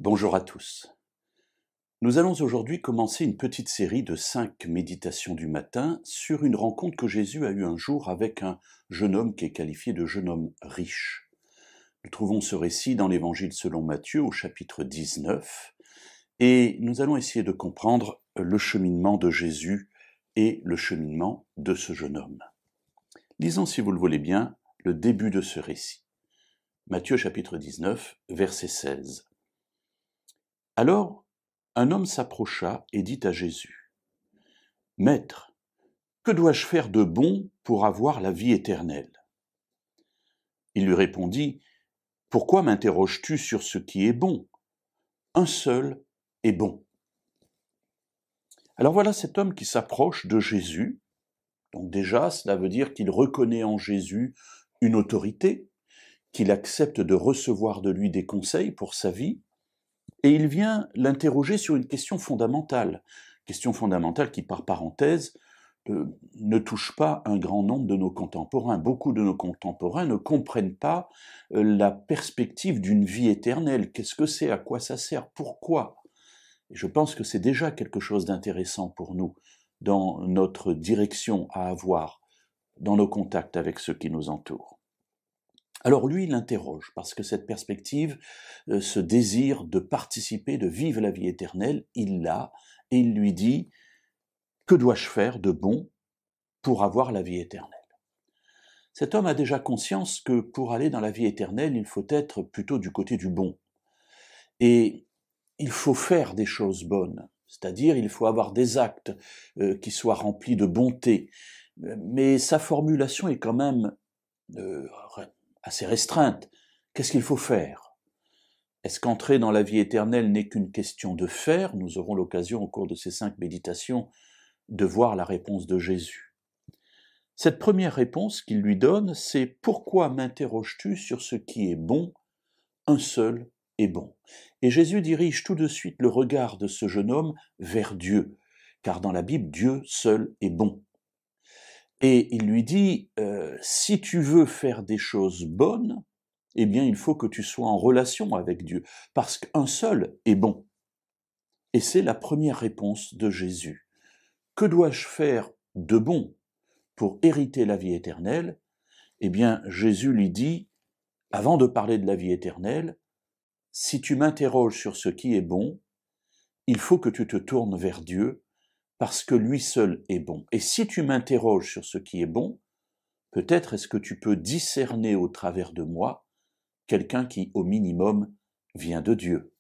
Bonjour à tous. Nous allons aujourd'hui commencer une petite série de 5 méditations du matin sur une rencontre que Jésus a eue un jour avec un jeune homme qui est qualifié de jeune homme riche. Nous trouvons ce récit dans l'Évangile selon Matthieu au chapitre 19 et nous allons essayer de comprendre le cheminement de Jésus et le cheminement de ce jeune homme. Lisons, si vous le voulez bien, le début de ce récit. Matthieu chapitre 19, verset 16. Alors, un homme s'approcha et dit à Jésus, « Maître, que dois-je faire de bon pour avoir la vie éternelle ?» Il lui répondit, « Pourquoi m'interroges-tu sur ce qui est bon ? Un seul est bon. » Alors voilà cet homme qui s'approche de Jésus. Donc déjà, cela veut dire qu'il reconnaît en Jésus une autorité, qu'il accepte de recevoir de lui des conseils pour sa vie, et il vient l'interroger sur une question fondamentale qui, par parenthèse, ne touche pas un grand nombre de nos contemporains. Beaucoup de nos contemporains ne comprennent pas la perspective d'une vie éternelle. Qu'est-ce que c'est ? À quoi ça sert ? Pourquoi ? Et je pense que c'est déjà quelque chose d'intéressant pour nous dans notre direction à avoir, dans nos contacts avec ceux qui nous entourent. Alors lui, il l'interroge, parce que cette perspective, ce désir de participer, de vivre la vie éternelle, il l'a, et il lui dit, « Que dois-je faire de bon pour avoir la vie éternelle ?» Cet homme a déjà conscience que pour aller dans la vie éternelle, il faut être plutôt du côté du bon. Et il faut faire des choses bonnes, c'est-à-dire il faut avoir des actes qui soient remplis de bonté. Mais sa formulation est quand même assez restreinte. Qu'est-ce qu'il faut faire ? Est-ce qu'entrer dans la vie éternelle n'est qu'une question de faire ? Nous aurons l'occasion au cours de ces 5 méditations de voir la réponse de Jésus. Cette première réponse qu'il lui donne, c'est « Pourquoi m'interroges-tu sur ce qui est bon ? Un seul est bon. » Et Jésus dirige tout de suite le regard de ce jeune homme vers Dieu, car dans la Bible, Dieu seul est bon. Et il lui dit, si tu veux faire des choses bonnes, eh bien il faut que tu sois en relation avec Dieu, parce qu'un seul est bon. Et c'est la première réponse de Jésus. Que dois-je faire de bon pour hériter la vie éternelle ? Eh bien Jésus lui dit, avant de parler de la vie éternelle, si tu m'interroges sur ce qui est bon, il faut que tu te tournes vers Dieu, parce que lui seul est bon. Et si tu m'interroges sur ce qui est bon, peut-être est-ce que tu peux discerner au travers de moi quelqu'un qui, au minimum, vient de Dieu.